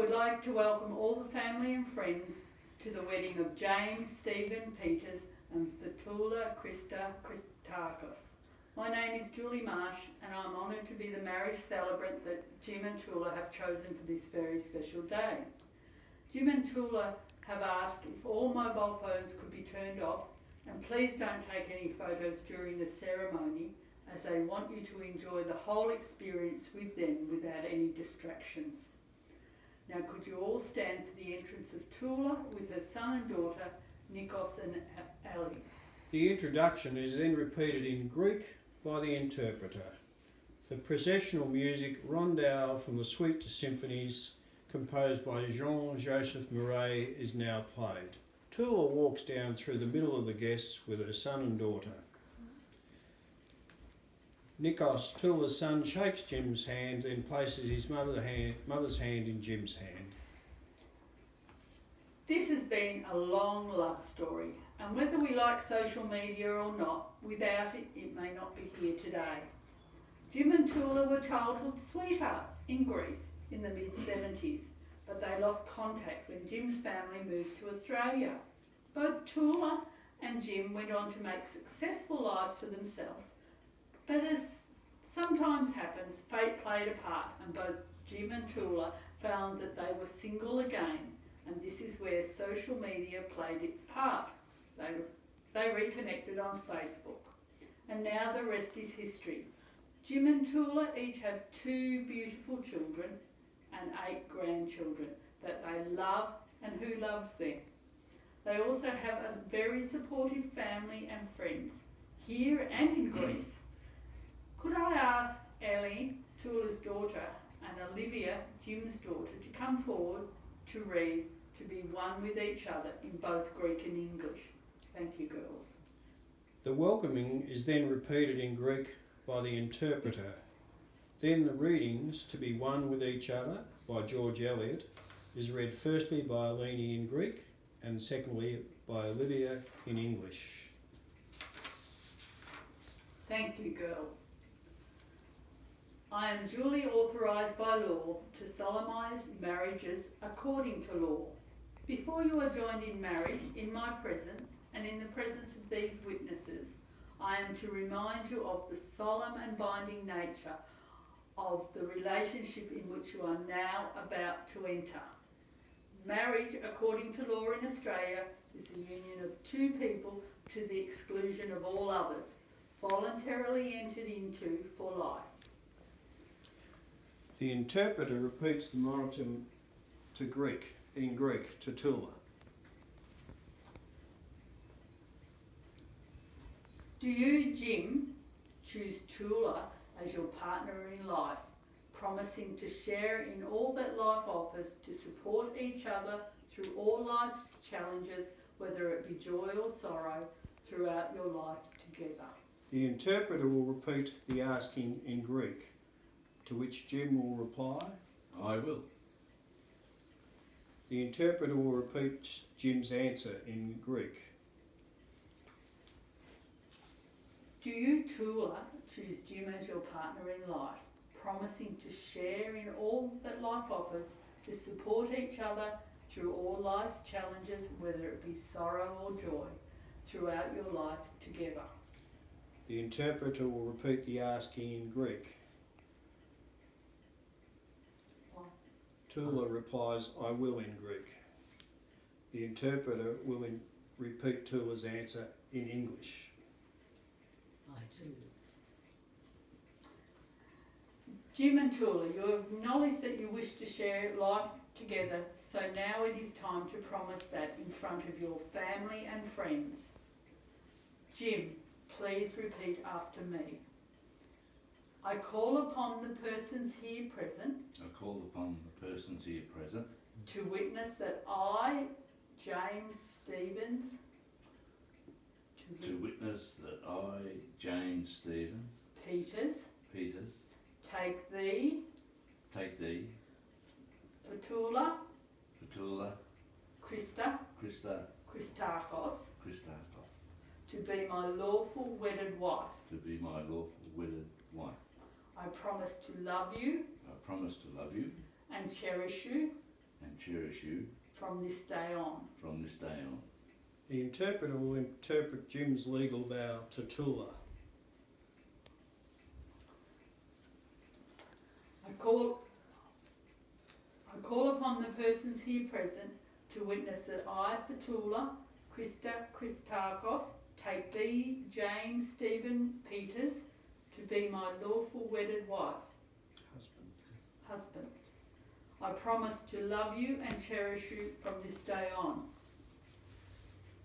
would like to welcome all the family and friends to the wedding of James Stephen Peters and Fatula Christakos. My name is Julie Marsh and I'm honoured to be the marriage celebrant that Jim and Tula have chosen for this very special day. Jim and Tula have asked if all mobile phones could be turned off, and please don't take any photos during the ceremony, as they want you to enjoy the whole experience with them without any distractions. Now could you all stand for the entrance of Tula with her son and daughter, Nikos and Ali. The introduction is then repeated in Greek by the interpreter. The processional music Rondel from the Suite to Symphonies, composed by Jean-Joseph Murray, is now played. Tula walks down through the middle of the guests with her son and daughter. Nikos, Tula's son, shakes Jim's hand and places his mother's hand in Jim's hand. This has been a long love story, and whether we like social media or not, without it, it may not be here today. Jim and Tula were childhood sweethearts in Greece in the mid-70s, but they lost contact when Jim's family moved to Australia. Both Tula and Jim went on to make successful lives for themselves, but as sometimes happens, fate played a part, and both Jim and Tula found that they were single again, and this is where social media played its part. They reconnected on Facebook, and now the rest is history. Jim and Tula each have 2 beautiful children and 8 grandchildren that they love and who loves them. They also have a very supportive family and friends here and in Greece. Could I ask Ellie, Tula's daughter, and Olivia, Jim's daughter, to come forward to read "To Be One With Each Other" in both Greek and English? Thank you, girls. The welcoming is then repeated in Greek by the interpreter. Then the readings "To Be One With Each Other" by George Eliot is read firstly by Eleni in Greek and secondly by Olivia in English. Thank you, girls. I am duly authorised by law to solemnise marriages according to law. Before you are joined in marriage in my presence and in the presence of these witnesses, I am to remind you of the solemn and binding nature of the relationship in which you are now about to enter. Marriage, according to law in Australia, is the union of 2 people to the exclusion of all others, voluntarily entered into for life. The interpreter repeats the monotum in Greek to Tula. Do you, Jim, choose Tula as your partner in life, promising to share in all that life offers, to support each other through all life's challenges, whether it be joy or sorrow, throughout your lives together? The interpreter will repeat the asking in Greek, to which Jim will reply, I will. The interpreter will repeat Jim's answer in Greek. Do you, Tula, choose Jim as your partner in life, promising to share in all that life offers, to support each other through all life's challenges, whether it be sorrow or joy, throughout your life together? The interpreter will repeat the asking in Greek. Tula replies, I will, in Greek. The interpreter will repeat Tula's answer in English. I do. Jim and Tula, you acknowledge that you wish to share life together, so now it is time to promise that in front of your family and friends. Jim, please repeat after me. I call upon the persons here present. I call upon the persons here present. To witness that I, James Stevens. To witness that I, James Stevens. Peters. Take thee. Fatula. Christakos. To be my lawful wedded wife. I promise to love you. And cherish you. and cherish you from this day on. from this day on. The interpreter will interpret Jim's legal vow to Tula. I call upon the persons here present to witness that I, Fatula Christakos, take thee, James Stephen Peters, to be my lawful wedded wife, husband. I promise to love you and cherish you from this day on.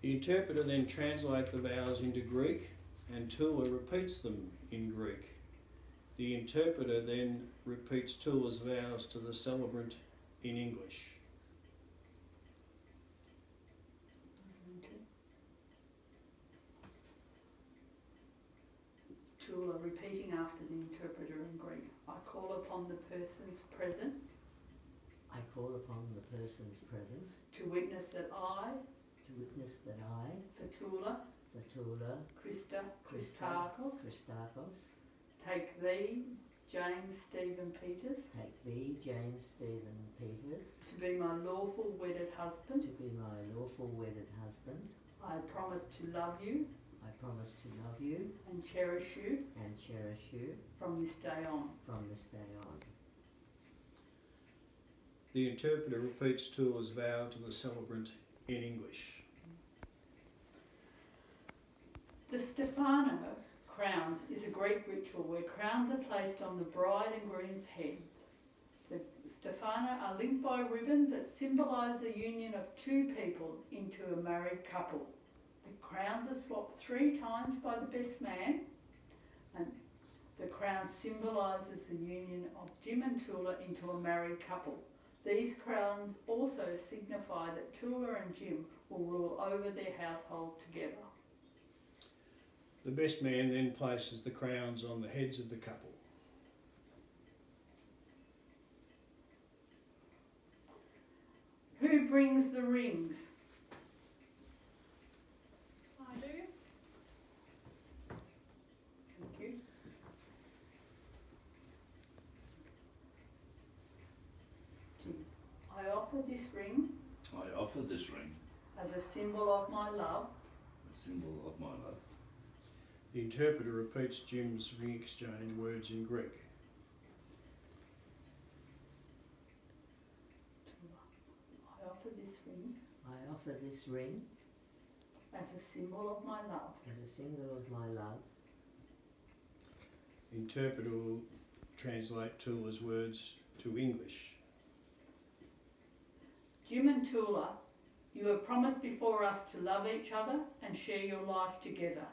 The interpreter then translates the vows into Greek and Tula repeats them in Greek. The interpreter then repeats Tula's vows to the celebrant in English. Tula repeating after the interpreter in Greek. I call upon the persons present I call upon the persons present to witness that I, Fatula Christakos, take thee, James Stephen Peters, to be my lawful wedded husband. I promise to love you and cherish you from this day on. The interpreter repeats Tula's vow to the celebrant in English. The Stefano crowns is a Greek ritual where crowns are placed on the bride and groom's heads. The Stefano are linked by a ribbon that symbolise the union of two people into a married couple. The crowns are swapped 3 times by the best man, and the crown symbolises the union of Jim and Tula into a married couple. These crowns also signify that Tula and Jim will rule over their household together. The best man then places the crowns on the heads of the couple. Who brings the rings? I do. Thank you. Jim, I offer this ring I offer this ring, as a symbol of my love a symbol of my love. The interpreter repeats Jim's ring exchange words in Greek. I offer this ring as a symbol of my love. The interpreter will translate Tula's words to English. Jim and Tula, you have promised before us to love each other and share your life together,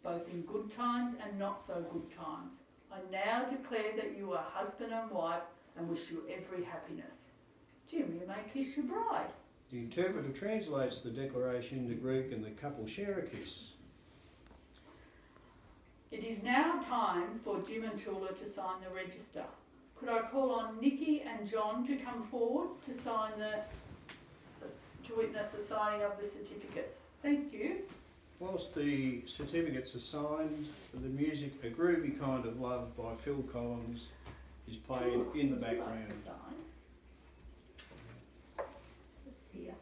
both in good times and not so good times. I now declare that you are husband and wife and wish you every happiness. Jim, you may kiss your bride. The interpreter translates the declaration into Greek and the couple share a kiss. It is now time for Jim and Tula to sign the register. Could I call on Nikki and John to come forward to witness the signing of the certificates? Thank you. Whilst the certificates are signed, the music A Groovy Kind of Love by Phil Collins is played in the Would you like background. to sign? Just here.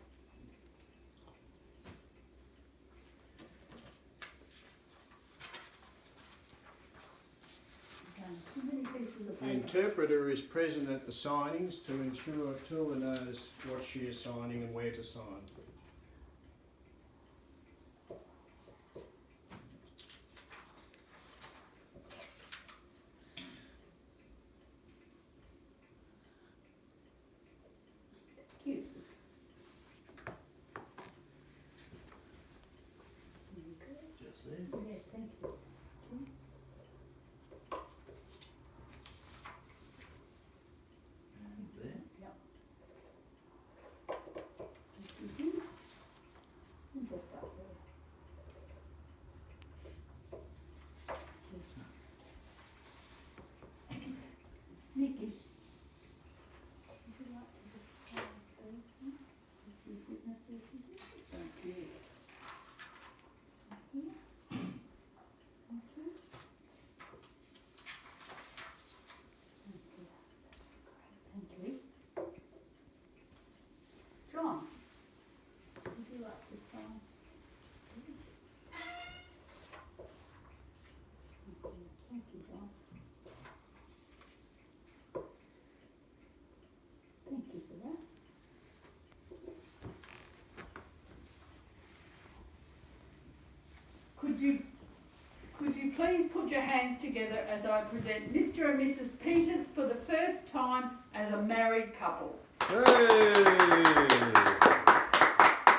Okay, too many pieces of The paper. interpreter is present at the signings to ensure Tula knows what she is signing and where to sign. Thank you. Just there. Yes, thank you. And there. Mhm. John, would you like to sign? Thank you, John. Thank you for that. Could you please put your hands together as I present Mr. and Mrs. Peters for the first time as a married couple? Hey!